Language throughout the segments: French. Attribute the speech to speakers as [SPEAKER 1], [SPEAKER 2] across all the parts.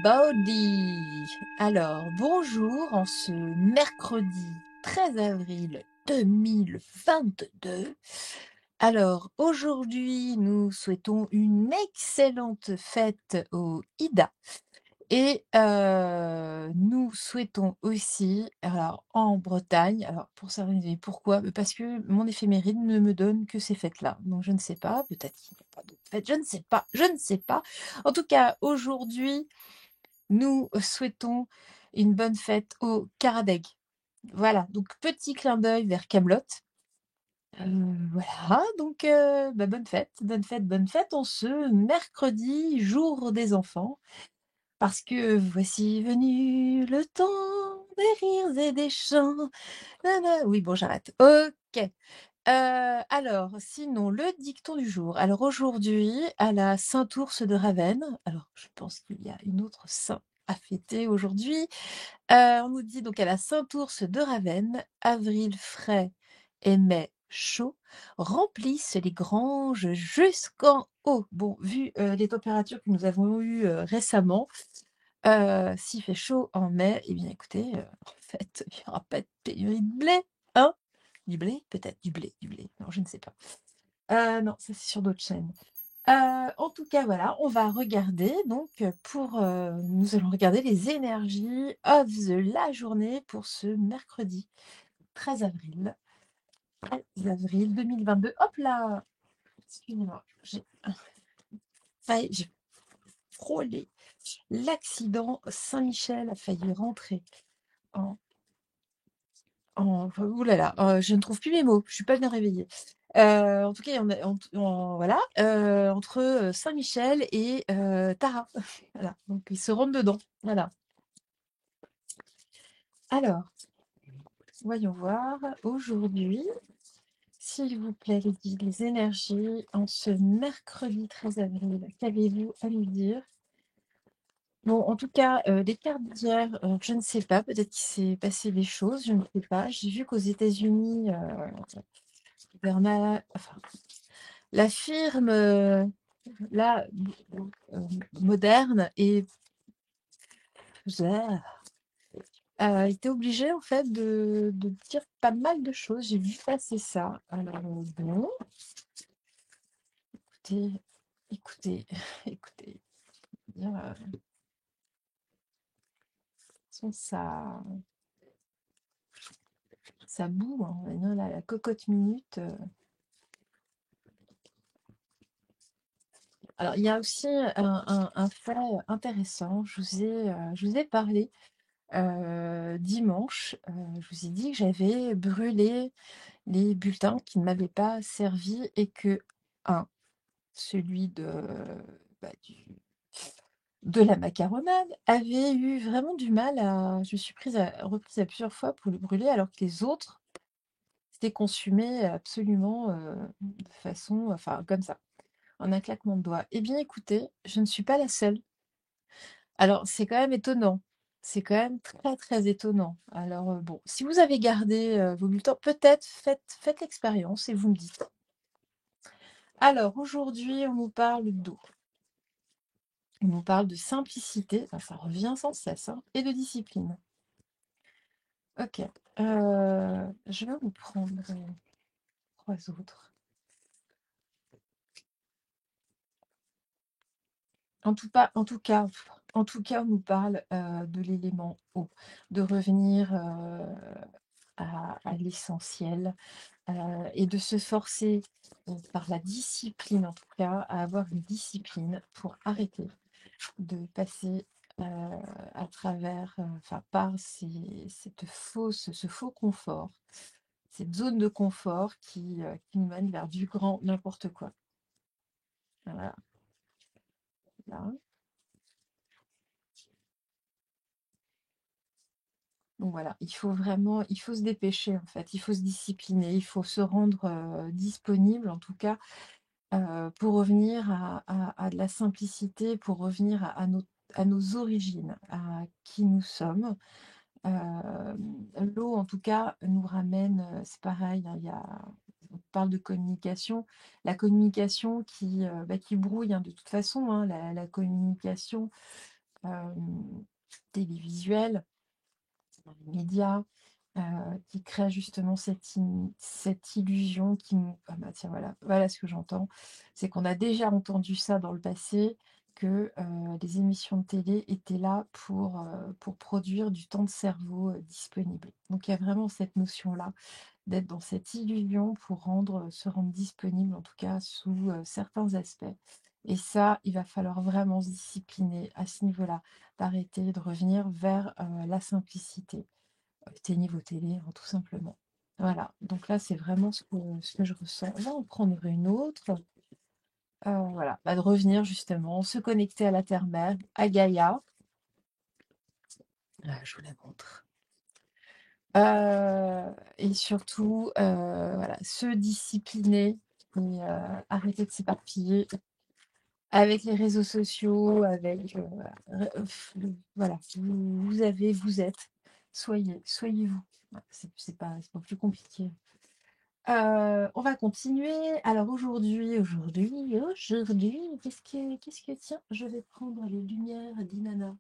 [SPEAKER 1] everybody! Alors, bonjour en ce mercredi 13 avril 2022. Alors, aujourd'hui, nous souhaitons une excellente fête au Ida et nous souhaitons aussi, alors en Bretagne, alors pour certains, vous pourquoi? Parce que mon éphéméride ne me donne que ces fêtes-là. Donc je ne sais pas, peut-être qu'il n'y a pas d'autres fêtes, je ne sais pas, je ne sais pas. En tout cas, aujourd'hui, nous souhaitons une bonne fête au Karadeg. Voilà, donc petit clin d'œil vers Kaamelott. Voilà, donc bonne fête, bonne fête, bonne fête en ce mercredi, jour des enfants. Parce que voici venu le temps des rires et des chants. Oui, bon, j'arrête. OK. Alors, sinon, le dicton du jour. Alors aujourd'hui, à la Saint-Ours de Ravenne, alors je pense qu'il y a une autre saint à fêter aujourd'hui. On nous dit donc à la Saint-Ours de Ravenne, avril frais et mai chaud remplissent les granges jusqu'en haut. Bon, vu, les températures que nous avons eues, récemment, s'il fait chaud en mai, eh bien écoutez, en fait, il y aura pas de pénurie de blé, hein? Du blé? Peut-être du blé, non, je ne sais pas. Non, ça c'est sur d'autres chaînes. En tout cas, voilà, on va regarder donc, nous allons regarder les énergies of la journée pour ce mercredi 13 avril. 13 avril 2022. Hop là! Excusez-moi, j'ai frôlé l'accident. Saint-Michel a failli rentrer en ouh là là, je ne trouve plus mes mots, je suis pas bien réveillée. En tout cas, on a voilà, entre, Saint-Michel et Tara. Voilà, donc ils se rentrent dedans, voilà. Alors, voyons voir, aujourd'hui, s'il vous plaît, les énergies en ce mercredi 13 avril, qu'avez-vous à nous dire? Bon, en tout cas, les cartes d'hier, je ne sais pas, peut-être qu'il s'est passé des choses, je ne sais pas. J'ai vu qu'aux États-Unis, enfin, la firme, là, moderne et était obligée en fait de dire pas mal de choses. J'ai vu passer ça. Alors bon, écoutez, écoutez, écoutez, bien, ça boue, hein. Maintenant, la cocotte minute. Alors, il y a aussi un fait intéressant. Je vous ai parlé dimanche. Je vous ai dit que j'avais brûlé les bulletins qui ne m'avaient pas servi et que un, celui de la macaronade avait eu vraiment du mal à. Je me suis reprise à plusieurs fois pour le brûler, alors que les autres s'étaient consumés absolument de façon, enfin, comme ça, en un claquement de doigts. Eh bien, écoutez, je ne suis pas la seule. Alors, c'est quand même étonnant. C'est quand même très, très étonnant. Alors, bon, si vous avez gardé vos bulletins, peut-être faites l'expérience et vous me dites. Alors, aujourd'hui, on nous parle d'eau. On nous parle de simplicité, enfin, ça revient sans cesse, hein, et de discipline. Ok, je vais vous prendre trois autres. En tout cas, on nous parle de l'élément eau, de revenir à l'essentiel et de se forcer par la discipline, en tout cas, à avoir une discipline pour arrêter de passer à travers, enfin, par ce faux confort, cette zone de confort qui nous mène vers du grand n'importe quoi. Voilà. Là. Donc voilà, il faut se dépêcher en fait, il faut se discipliner, il faut se rendre disponible en tout cas pour revenir à de la simplicité, pour revenir à nos origines, à qui nous sommes. L'eau, en tout cas, nous ramène, c'est pareil, hein, on parle de communication, la communication qui brouille, hein, de toute façon, hein, la communication, télévisuels, dans les médias, qui créent justement cette illusion qui nous... Ah bah tiens, voilà ce que j'entends. C'est qu'on a déjà entendu ça dans le passé, que les émissions de télé étaient là pour produire du temps de cerveau disponible. Donc il y a vraiment cette notion-là d'être dans cette illusion pour se rendre disponible, en tout cas sous certains aspects. Et ça, il va falloir vraiment se discipliner à ce niveau-là, d'arrêter de revenir vers la simplicité. Éteignez vos télés, hein, tout simplement. Voilà, donc là, c'est vraiment ce que je ressens. On va en prendre une autre. Voilà, bah, de revenir justement, se connecter à la terre-mère, à Gaïa. Je vous la montre. Et surtout, voilà, se discipliner et arrêter de s'éparpiller avec les réseaux sociaux, avec voilà, vous êtes, soyez-vous. Voilà, c'est pas plus compliqué. On va continuer. Alors aujourd'hui, qu'est-ce que tiens, je vais prendre les lumières d'Inanna.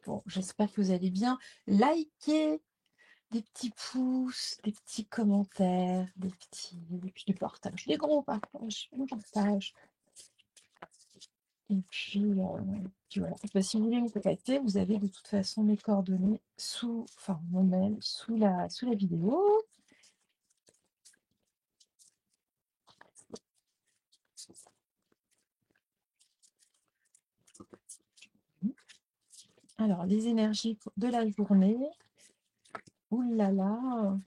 [SPEAKER 1] Bon, j'espère que vous allez bien. Likez, des petits pouces, des petits commentaires, des partages, des gros partages, des partages. Et puis voilà. Bah, si vous voulez me contacter, vous avez de toute façon mes coordonnées enfin mon mail sous la vidéo. Alors, les énergies de la journée. Ouh là là.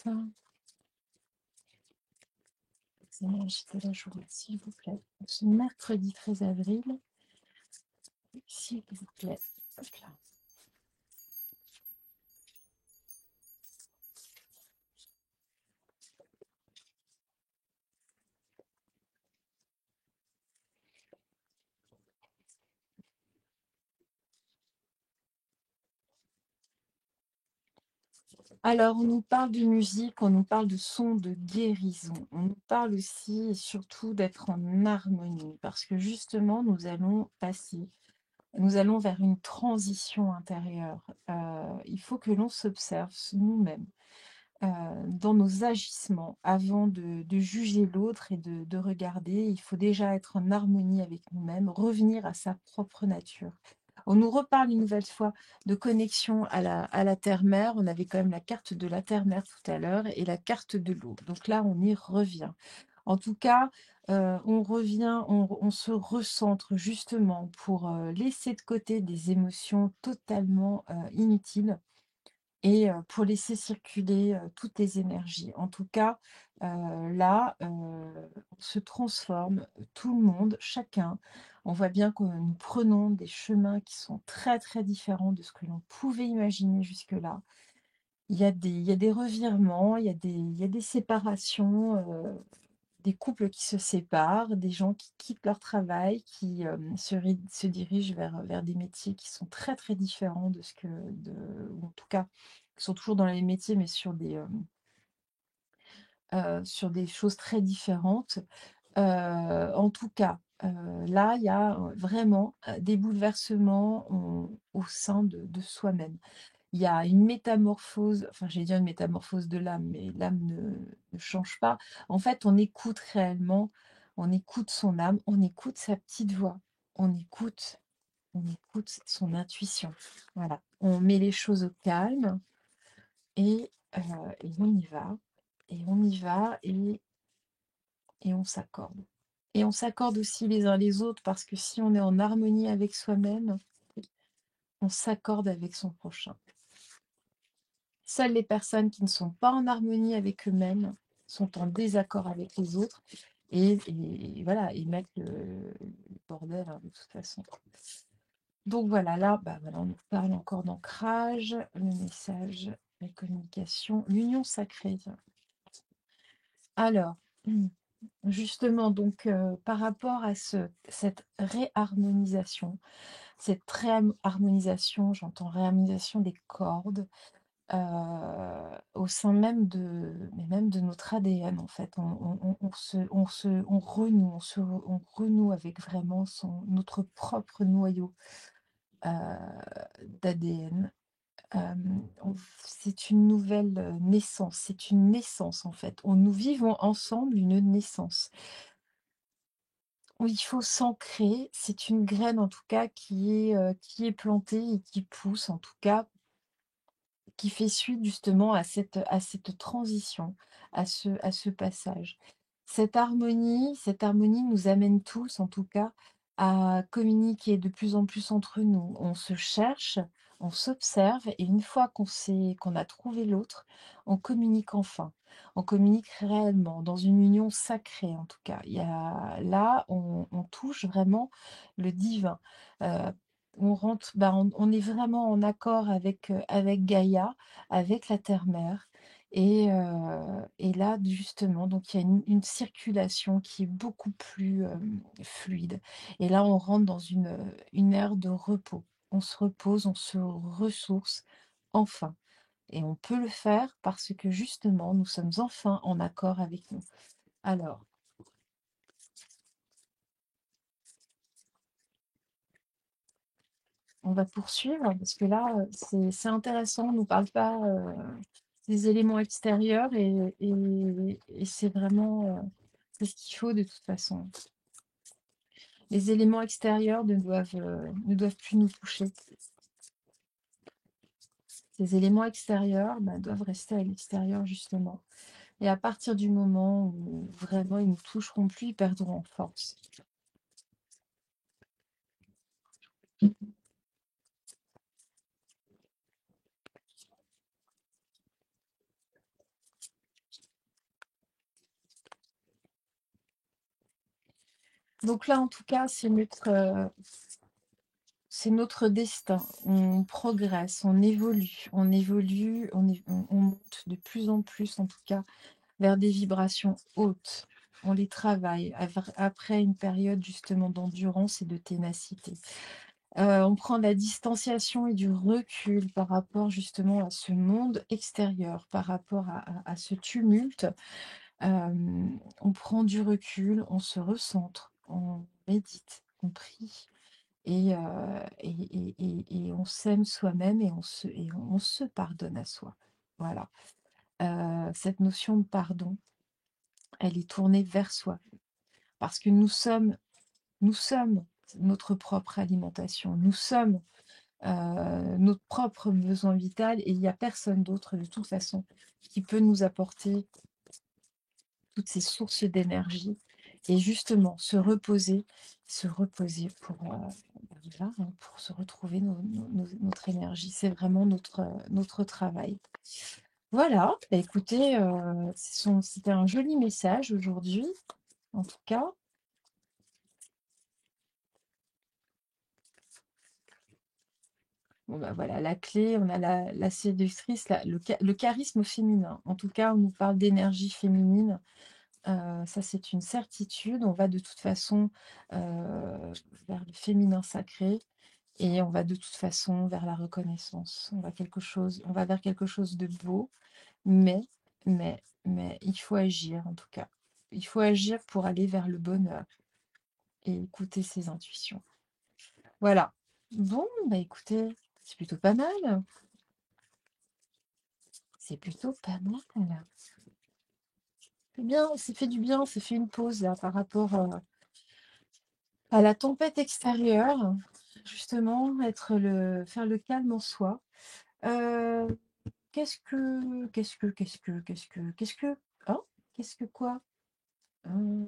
[SPEAKER 1] Alors, les énergies de la journée, s'il vous plaît. Ce mercredi 13 avril, s'il vous plaît. Hop là. Alors, on nous parle de musique, on nous parle de sons de guérison, on nous parle aussi et surtout d'être en harmonie, parce que justement, nous allons vers une transition intérieure. Il faut que l'on s'observe nous-mêmes dans nos agissements avant de juger l'autre et de regarder. Il faut déjà être en harmonie avec nous-mêmes, revenir à sa propre nature. On nous reparle une nouvelle fois de connexion à la terre-mère. On avait quand même la carte de la terre-mère tout à l'heure et la carte de l'eau. Donc là, on y revient. En tout cas, on revient, on se recentre justement pour laisser de côté des émotions totalement inutiles et pour laisser circuler toutes les énergies. En tout cas, là, on se transforme, tout le monde, chacun. On voit bien que nous prenons des chemins qui sont très, très différents de ce que l'on pouvait imaginer jusque-là. Il y a des revirements, il y a des séparations, des couples qui se séparent, des gens qui quittent leur travail, qui se dirigent vers des métiers qui sont très très différents ou en tout cas, qui sont toujours dans les métiers, mais sur des choses très différentes. En tout cas, là, il y a vraiment des bouleversements au sein de soi-même. Il y a une métamorphose, enfin, j'allais dire une métamorphose de l'âme, mais l'âme ne change pas. En fait, on écoute son âme, on écoute sa petite voix, on écoute son intuition. Voilà, on met les choses au calme et on y va, et on y va, et on s'accorde. Et on s'accorde aussi les uns les autres parce que si on est en harmonie avec soi-même, on s'accorde avec son prochain. Seules les personnes qui ne sont pas en harmonie avec eux-mêmes sont en désaccord avec les autres et voilà, et mettent le bordel, hein, de toute façon. Donc voilà, là, bah, voilà, on parle encore d'ancrage, le message, la communication, l'union sacrée. Alors, Justement, donc, par rapport à cette réharmonisation, cette réharmonisation, j'entends réharmonisation des cordes, au sein même de notre ADN, en fait. On renoue, on renoue avec vraiment notre propre noyau euh, d'ADN. C'est une nouvelle naissance, c'est une naissance en fait. Nous vivons ensemble une naissance. Où il faut s'ancrer, c'est une graine en tout cas qui est plantée et qui pousse en tout cas qui fait suite justement à cette transition, à ce passage. Cette harmonie nous amène tous, en tout cas, à communiquer de plus en plus entre nous. On se cherche, on s'observe, et une fois qu'on a trouvé l'autre, on communique enfin. On communique réellement, dans une union sacrée en tout cas. Là, on touche vraiment le divin. Euh, on rentre, bah, on est vraiment en accord avec Gaïa, avec la terre-mère. Et là, justement, donc il y a une circulation qui est beaucoup plus fluide. Et là, on rentre dans une ère de repos. On se repose, on se ressource, enfin. Et on peut le faire parce que justement, nous sommes enfin en accord avec nous. Alors, on va poursuivre parce que là, c'est intéressant. On ne nous parle pas des éléments extérieurs et c'est vraiment c'est ce qu'il faut de toute façon. Les éléments extérieurs ne doivent plus nous toucher. Ces éléments extérieurs doivent rester à l'extérieur justement. Et à partir du moment où vraiment ils ne nous toucheront plus, ils perdront en force. Donc là, en tout cas, c'est notre destin. On progresse, on évolue, on monte de plus en plus, en tout cas, vers des vibrations hautes. On les travaille après une période justement d'endurance et de ténacité. On prend de la distanciation et du recul par rapport justement à ce monde extérieur, par rapport à ce tumulte. On prend du recul, on se recentre, on médite, on prie et on s'aime soi-même et on se pardonne à soi. Voilà. Cette notion de pardon, elle est tournée vers soi parce que nous sommes notre propre alimentation, nous sommes notre propre besoin vital et il n'y a personne d'autre de toute façon qui peut nous apporter toutes ces sources d'énergie et justement se reposer voilà, hein, pour se retrouver notre énergie. C'est vraiment notre travail. Voilà, bah écoutez, c'était un joli message aujourd'hui, en tout cas. Bon, bah voilà, la clé, on a la séductrice, le charisme féminin. En tout cas, on nous parle d'énergie féminine. Ça, c'est une certitude. On va de toute façon vers le féminin sacré et on va de toute façon vers la reconnaissance. On va vers quelque chose de beau, mais, mais il faut agir en tout cas. Il faut agir pour aller vers le bonheur et écouter ses intuitions. Voilà. Bon, bah écoutez, c'est plutôt pas mal. C'est plutôt pas mal. C'est bien, c'est fait du bien, c'est fait une pause là par rapport à la tempête extérieure. Justement, faire le calme en soi. Euh, qu'est-ce que, hein? Qu'est-ce que quoi? Euh,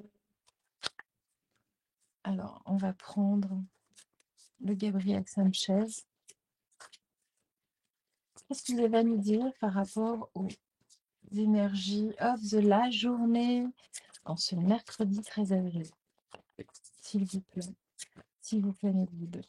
[SPEAKER 1] alors, on va prendre le Gabriel Sanchez. Qu'est-ce que vous avez à nous dire par rapport aux énergies la journée en ce mercredi 13 avril? S'il vous plaît, s'il vous plaît, mes guides.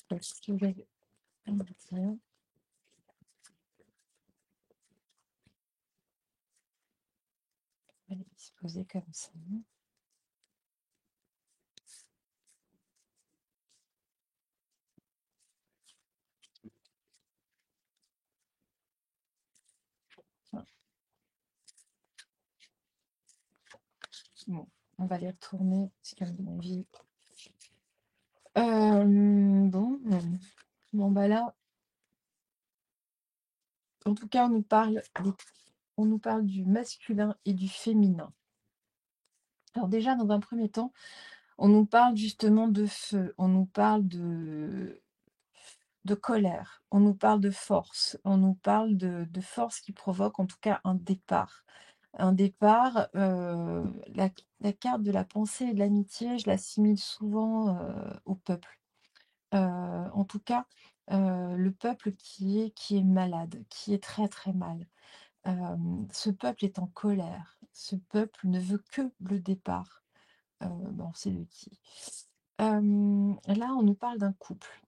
[SPEAKER 1] Qu'est-ce que je vais dire? On va les disposer comme ça. Voilà. Bon, on va les retourner, parce qu'à mon avis. Bon, bon, bah là, en tout cas, on nous parle du masculin et du féminin. Alors déjà, dans un premier temps, on nous parle justement de feu, on nous parle de colère, on nous parle de force, on nous parle de force qui provoque en tout cas un départ. Un départ, la carte de la pensée et de l'amitié, je l'assimile souvent au peuple. En tout cas, le peuple qui est malade, qui est très très mal. Ce peuple est en colère. Ce peuple ne veut que le départ. Bon, c'est de qui? Là, on nous parle d'un couple.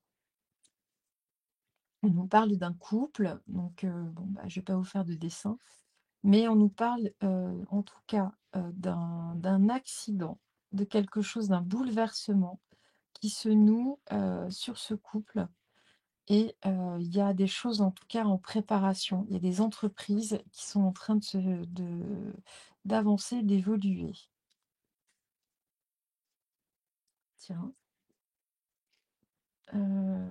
[SPEAKER 1] On nous parle d'un couple, donc bon, bah, je vais pas vous faire de dessin, mais on nous parle, en tout cas, d'un accident, de quelque chose, d'un bouleversement qui se noue, sur ce couple et il y a des choses, en tout cas, en préparation. Il y a des entreprises qui sont en train d'avancer, d'évoluer. Tiens, heu,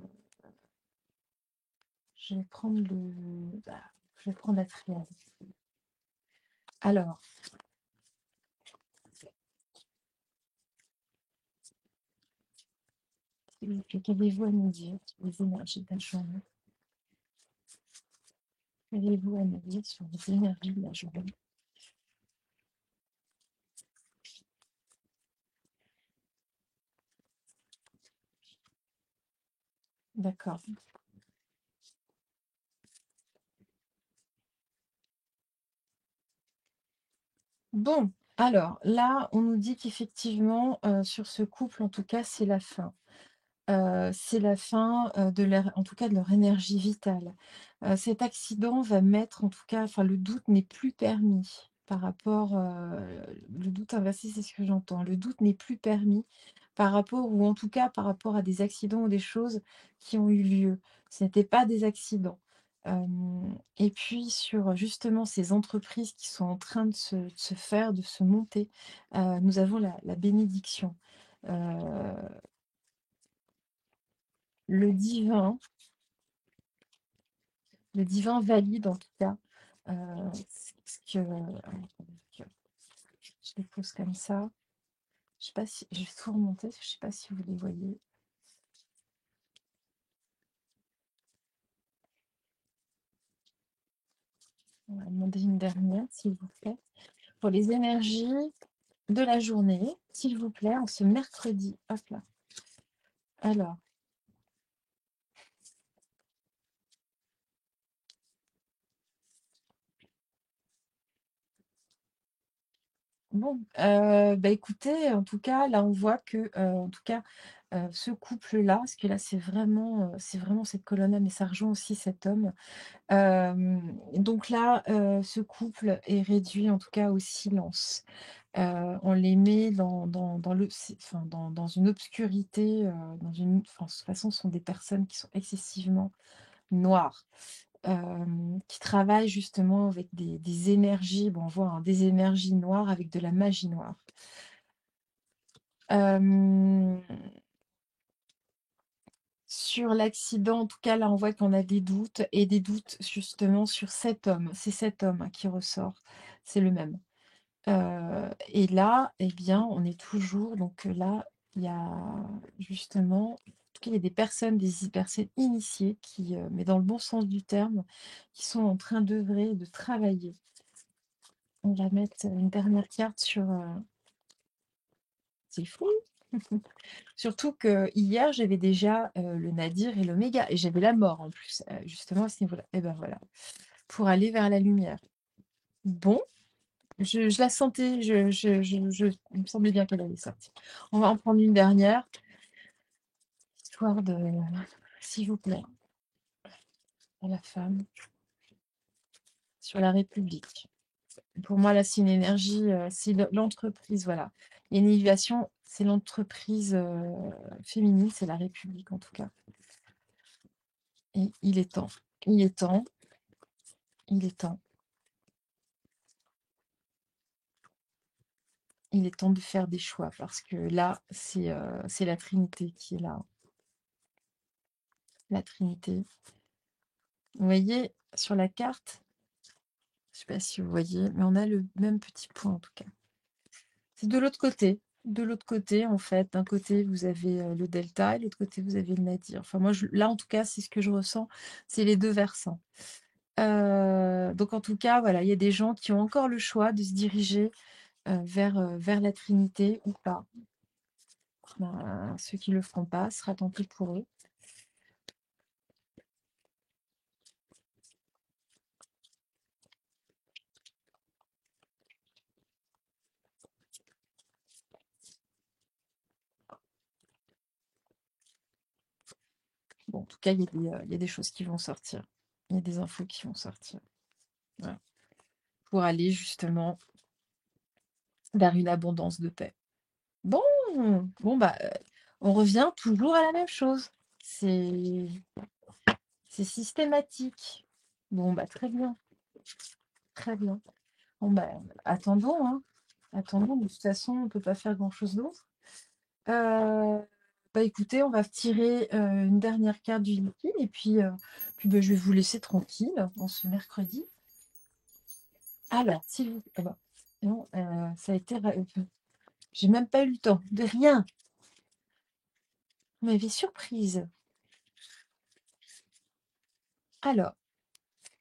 [SPEAKER 1] je vais prendre je vais prendre la triade. Alors, s'il vous plaît, qu'avez-vous à nous dire sur les énergies de la journée? Qu'avez-vous à nous dire sur les énergies de la journée? D'accord. Bon, alors là, on nous dit qu'effectivement, sur ce couple, en tout cas, c'est la fin. C'est la fin, de leur en tout cas de leur énergie vitale. Cet accident va mettre en tout cas enfin le doute n'est plus permis par rapport, le doute inversé, c'est ce que j'entends. Le doute n'est plus permis par rapport ou en tout cas par rapport à des accidents ou des choses qui ont eu lieu. Ce n'étaient pas des accidents. Et puis sur, justement ces entreprises qui sont en train de se faire, de se monter, nous avons la bénédiction. Heu le divin le divin valide en tout cas, ce que que je les pose comme ça. Je sais pas si je vais tout remonter, je sais pas si vous les voyez. On va demander une dernière, s'il vous plaît. Pour les énergies de la journée, s'il vous plaît, en ce mercredi. Hop là. Alors, bon, bah, écoutez, en tout cas, là, on voit que, en tout cas, ce couple-là, parce que là, c'est vraiment cette colonne-là, mais ça rejoint aussi cet homme. Donc là, ce couple est réduit en tout cas au silence. On les met dans le si enfin dans une obscurité, enfin de toute façon ce sont des personnes qui sont excessivement noires, qui travaillent justement avec des énergies, bon on voit, hein, des énergies noires avec de la magie noire. Hem, sur l'accident, en tout cas là on voit qu'on a des doutes et des doutes justement sur cet homme. C'est cet homme, hein, qui ressort, c'est le même. Et là, eh bien, on est toujours donc là, il y a justement en tout cas, il y a des personnes, personnes initiées qui, mais dans le bon sens du terme, qui sont en train d'œuvrer, de travailler. On va mettre une dernière carte sur, c'est fou! Surtout que hier j'avais déjà, le nadir et l'oméga et j'avais la mort en plus, justement à ce niveau-là. Et ben voilà, pour aller vers la lumière. Bon. Je la sentais, il me semblait bien qu'elle allait sortir. On va en prendre une dernière. l'histoire de, s'il vous plaît, à la femme, sur la République. Pour moi, là, c'est une énergie, c'est l'entreprise, voilà. Il y a une élévation, c'est l'entreprise féminine, c'est la République en tout cas. Et il est temps, il est temps, il est temps, il est temps de faire des choix parce que là, c'est la Trinité qui est là. La Trinité. Vous voyez, sur la carte, je ne sais pas si vous voyez, mais on a le même petit point en tout cas. C'est de l'autre côté. De l'autre côté, en fait, d'un côté, vous avez le delta et de l'autre côté, vous avez le nadir. Enfin, moi, là, en tout cas, c'est ce que je ressens, c'est les deux versants. Donc, en tout cas, voilà, il y a des gens qui ont encore le choix de se diriger vers la Trinité ou pas. Ben, ceux qui ne le feront pas, ce sera tant pis pour eux. Bon, en tout cas, il y a des choses qui vont sortir. Il y a des infos qui vont sortir. Voilà. Pour aller justement vers une abondance de paix. Bon, bon bah, on revient toujours à la même chose. C'est c'est systématique. Bon, bah, très bien, très bien. Bon, bah, attendons, hein. Attendons, de toute façon, on ne peut pas faire grand-chose d'autre. Bah, écoutez, on va tirer une dernière carte du liquide et puis bah, je vais vous laisser tranquille en ce mercredi. Alors, s'il vous plaît, ah bah, non, ça a été. J'ai même pas eu le temps de rien. Vous m'avez surprise. Alors,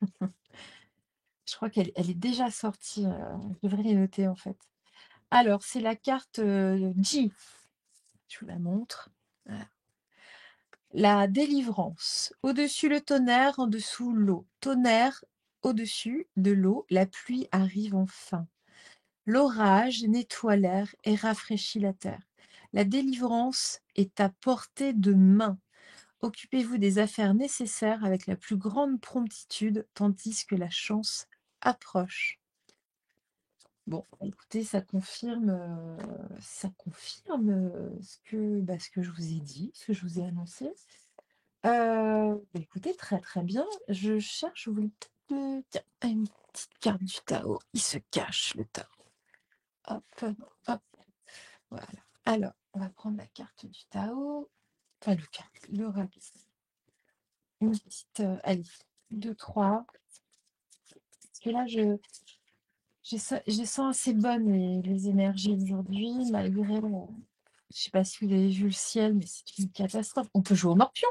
[SPEAKER 1] je crois qu'elle est déjà sortie. Je devrais les noter en fait. Alors, c'est la carte G. Je vous la montre. Voilà. La délivrance. Au-dessus le tonnerre, en dessous l'eau. Tonnerre, au-dessus de l'eau, la pluie arrive enfin. L'orage nettoie l'air et rafraîchit la terre. La délivrance est à portée de main. Occupez-vous des affaires nécessaires avec la plus grande promptitude, tandis que la chance approche. Bon, écoutez, ça confirme ce que je vous ai dit, ce que je vous ai annoncé. Bah, écoutez, très très bien. Je cherche, je voulais peut-être tiens, une petite carte du Tao. Il se cache le Tao. Hop, hop, voilà. Alors, on va prendre la carte du Tao. Enfin, le rabis. Une petite, allez, deux, trois. Parce que là, je sens assez bonnes les énergies aujourd'hui, malgré. Je sais pas si vous avez vu le ciel, mais c'est une catastrophe. On peut jouer au morpion.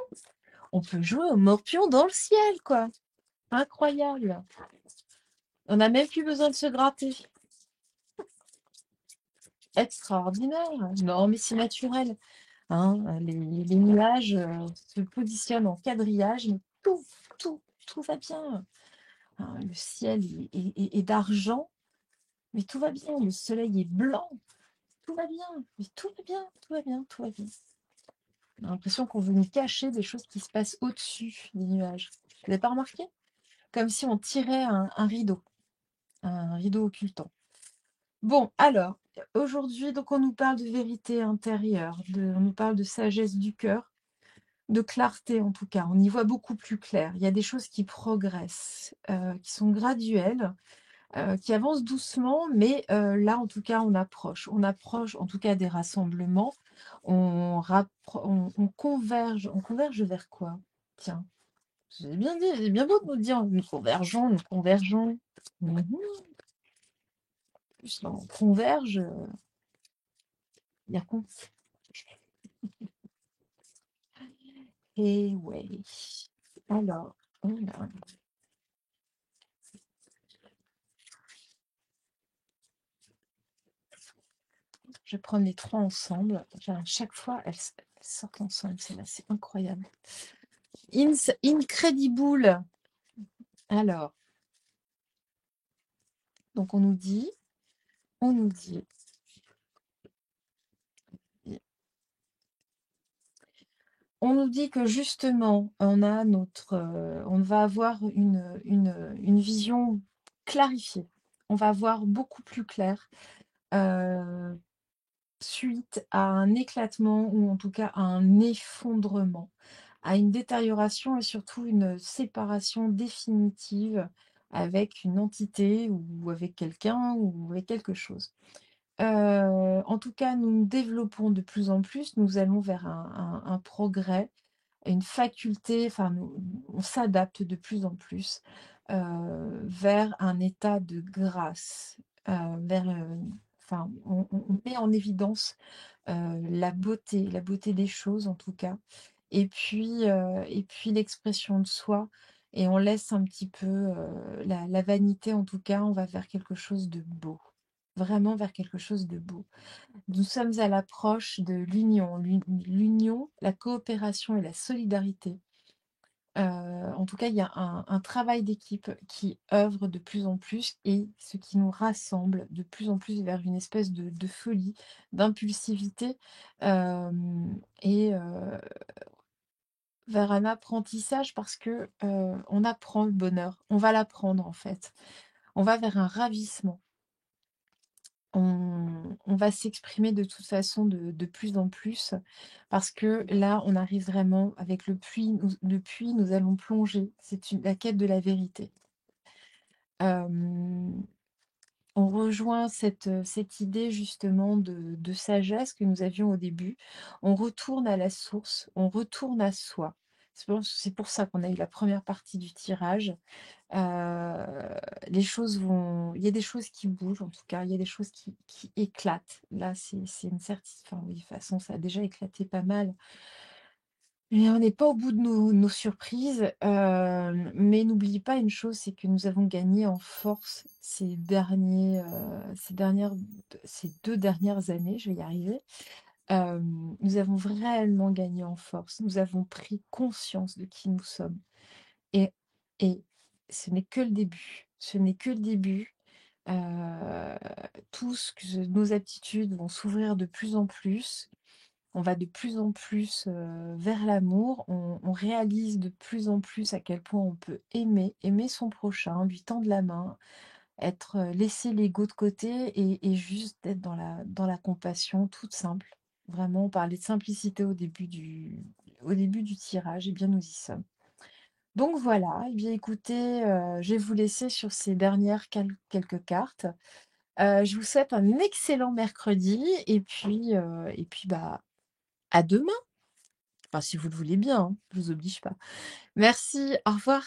[SPEAKER 1] On peut jouer au morpion dans le ciel, quoi. Incroyable. On n'a même plus besoin de se gratter. Extraordinaire. Non, mais c'est naturel. Hein. Les nuages se positionnent en quadrillage, mais tout va bien. Hein, le ciel est d'argent, mais tout va bien. Le soleil est blanc, tout va bien. Mais tout va bien, tout va bien, tout va bien. On a l'impression qu'on veut nous cacher des choses qui se passent au-dessus des nuages. Vous n'avez pas remarqué? Comme si on tirait un rideau occultant. Bon, alors, aujourd'hui, donc on nous parle de vérité intérieure, on nous parle de sagesse du cœur, de clarté en tout cas. On y voit beaucoup plus clair. Il y a des choses qui progressent, qui sont graduelles, qui avancent doucement, mais là, en tout cas, on approche. On approche, en tout cas, des rassemblements. On converge vers quoi? Tiens, j'ai bien dit, c'est bien beau de nous dire, nous convergeons, nous convergeons. Mhm. Plus on converge, il y a et ouais. Alors, je vais prendre les trois ensemble. Enfin, chaque fois, elles sortent ensemble. C'est incroyable. Incredible. Alors, donc on nous dit, On nous dit que justement, on va avoir une vision clarifiée. On va voir beaucoup plus clair, heu, suite à un éclatement ou en tout cas à un effondrement, à une détérioration et surtout une séparation définitive avec une entité ou avec quelqu'un ou avec quelque chose. En tout cas, nous nous développons de plus en plus, nous allons vers un progrès, une faculté, enfin, on s'adapte de plus en plus vers un état de grâce, vers, enfin, on met en évidence la beauté des choses en tout cas, et puis l'expression de soi, et on laisse un petit peu la vanité en tout cas, on va vers quelque chose de beau, vraiment vers quelque chose de beau. Nous sommes à l'approche de l'union, la coopération et la solidarité. En tout cas, il y a un travail d'équipe qui œuvre de plus en plus et ce qui nous rassemble de plus en plus vers une espèce de folie, d'impulsivité, et vers un apprentissage parce que, on apprend le bonheur, on va l'apprendre en fait. On va vers un ravissement. On va s'exprimer de toute façon de plus en plus parce que là, on arrive vraiment avec le puits, nous allons plonger. C'est la quête de la vérité. Hem, on rejoint cette idée justement de sagesse que nous avions au début. On retourne à la source, on retourne à soi. C'est pour ça qu'on a eu la première partie du tirage. Les choses vont il y a des choses qui bougent en tout cas, il y a des choses qui éclatent. Là, c'est une certitude. Enfin oui, de toute façon, ça a déjà éclaté pas mal. Mais on n'est pas au bout de nos surprises, mais n'oublie pas une chose, c'est que nous avons gagné en force ces 2 dernières années, je vais y arriver. Nous avons réellement gagné en force. Nous avons pris conscience de qui nous sommes. Et et ce n'est que le début, ce n'est que le début. Heu, tout ce que nos aptitudes vont s'ouvrir de plus en plus. On va de plus en plus, vers l'amour. On réalise de plus en plus à quel point on peut aimer son prochain, lui tendre la main, laisser l'ego de côté et juste être dans la compassion toute simple. Vraiment, on parlait de simplicité au début du tirage, et bien nous y sommes. Donc voilà, et bien écoutez, je vais vous laisser sur ces dernières quelques cartes. Je vous souhaite un excellent mercredi et puis, bah, à demain. Enfin, si vous le voulez bien, hein, je vous oblige pas. Merci, au revoir.